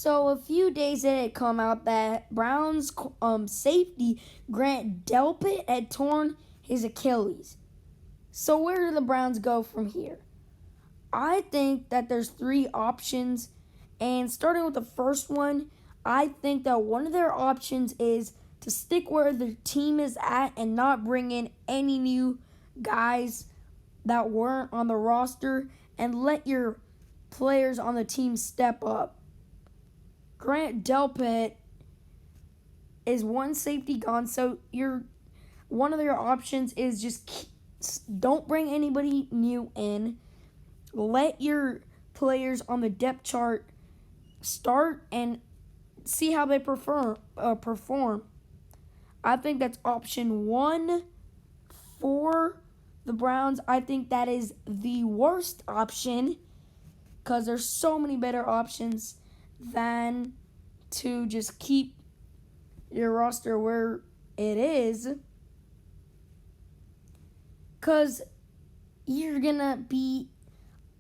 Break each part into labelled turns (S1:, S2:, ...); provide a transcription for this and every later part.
S1: So a few days it had come out that Browns safety Grant Delpit had torn his Achilles. So where do the Browns go from here? I think that there's three options, and starting with the first one, I think that one of their options is to stick where the team is at and not bring in any new guys that weren't on the roster and let your players on the team step up. Grant Delpit is one safety gone, so one of your options is just don't bring anybody new in. Let your players on the depth chart start and see how they perform. I think that's option one for the Browns. I think that is the worst option because there's so many better options than to just keep your roster where it is, because you're gonna be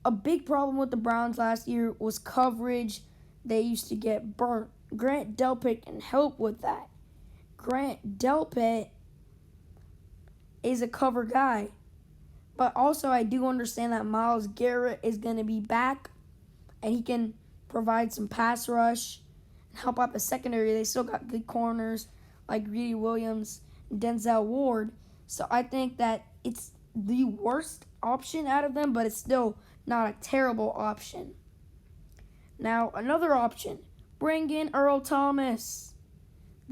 S1: a big problem with the Browns last year was coverage. They used to get burnt. Grant Delpit can help with that. Grant Delpit is a cover guy, but also I do understand that Myles Garrett is going to be back and he can provide some pass rush and help out the secondary. They still got good corners like Greedy Williams and Denzel Ward. So I think that it's the worst option out of them, but it's still not a terrible option. Now, another option, bring in Earl Thomas.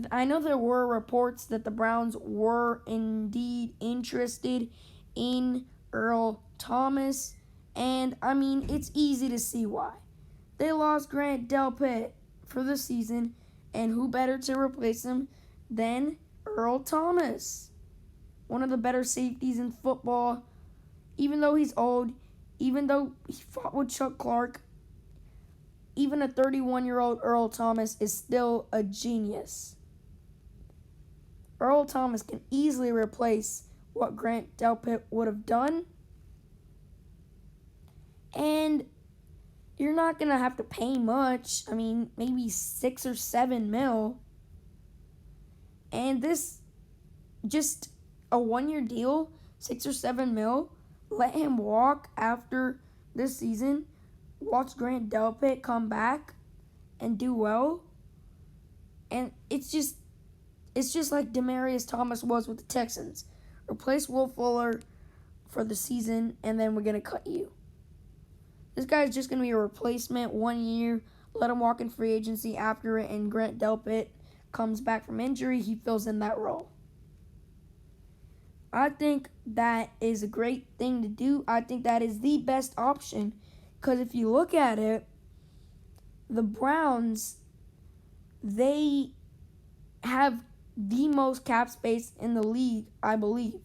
S1: I know there were reports that the Browns were indeed interested in Earl Thomas, and I mean, it's easy to see why. They lost Grant Delpit for the season, and who better to replace him than Earl Thomas, one of the better safeties in football. Even though he's old, even though he fought with Chuck Clark, even a 31-year-old Earl Thomas is still a genius. Earl Thomas can easily replace what Grant Delpit would have done. And you're not going to have to pay much. I mean, maybe $6 or $7 million. And this, just a one-year deal, $6 or $7 million. Let him walk after this season. Watch Grant Delpit come back and do well. And it's just like Demaryius Thomas was with the Texans. Replace Will Fuller for the season, and then we're going to cut you. This guy's just going to be a replacement 1 year. Let him walk in free agency after it, and Grant Delpit comes back from injury. He fills in that role. I think that is a great thing to do. I think that is the best option, because if you look at it, the Browns, they have the most cap space in the league, I believe.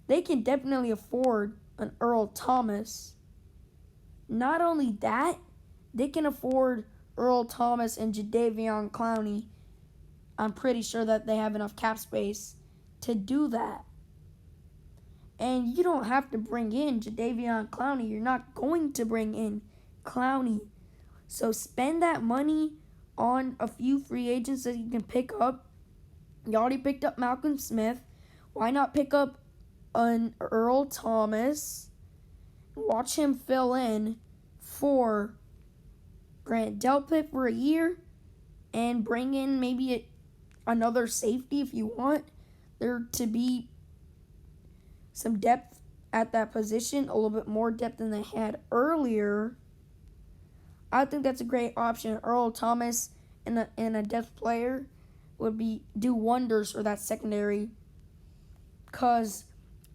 S1: They can definitely afford an Earl Thomas. Not only that, they can afford Earl Thomas and Jadeveon Clowney. I'm pretty sure that they have enough cap space to do that. And you don't have to bring in Jadeveon Clowney. You're not going to bring in Clowney. So spend that money on a few free agents that you can pick up. You already picked up Malcolm Smith. Why not pick up an Earl Thomas? Watch him fill in for Grant Delpit for a year and bring in maybe another safety if you want there to be some depth at that position, a little bit more depth than they had earlier. I think that's a great option. Earl Thomas and a depth player would do wonders for that secondary, because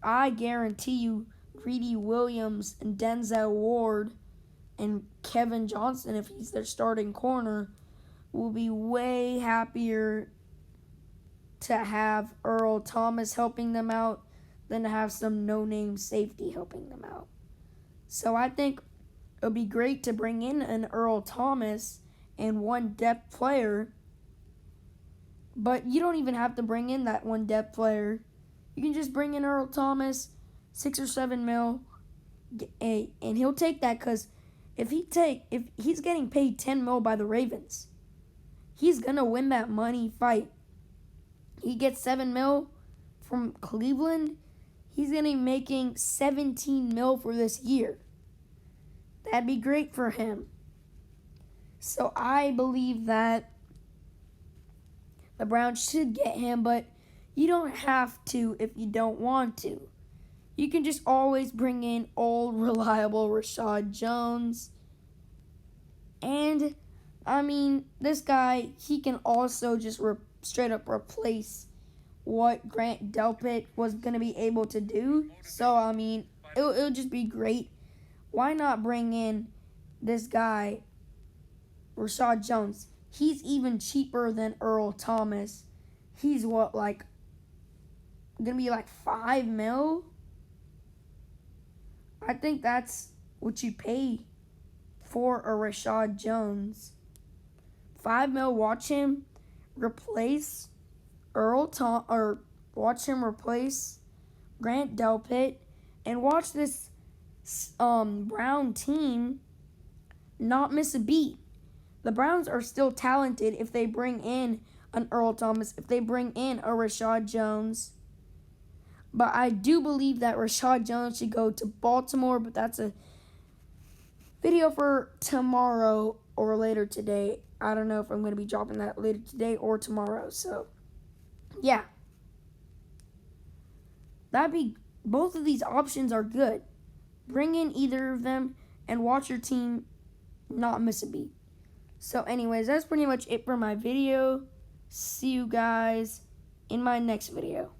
S1: I guarantee you Greedy Williams and Denzel Ward and Kevin Johnson, if he's their starting corner, will be way happier to have Earl Thomas helping them out than to have some no-name safety helping them out. So I think it would be great to bring in an Earl Thomas and one depth player, but you don't even have to bring in that one depth player. You can just bring in Earl Thomas, $6 or $7 million, and he'll take that because if he's getting paid 10 mil by the Ravens, he's gonna win that money fight. He gets 7 mil from Cleveland. He's gonna be making 17 mil for this year. That'd be great for him. So I believe that the Browns should get him, but you don't have to if you don't want to. You can just always bring in old, reliable Rashad Jones. And, I mean, this guy, he can also just straight up replace what Grant Delpit was going to be able to do. So, I mean, it'll just be great. Why not bring in this guy, Rashad Jones? He's even cheaper than Earl Thomas. He's what, like, going to be like 5 mil? I think that's what you pay for a Rashad Jones. 5 mil, watch him replace watch him replace Grant Delpit, and watch this Brown team not miss a beat. The Browns are still talented if they bring in an Earl Thomas, if they bring in a Rashad Jones. But I do believe that Rashad Jones should go to Baltimore, but that's a video for tomorrow or later today. I don't know if I'm going to be dropping that later today or tomorrow. So, yeah. Both of these options are good. Bring in either of them and watch your team not miss a beat. So anyways, that's pretty much it for my video. See you guys in my next video.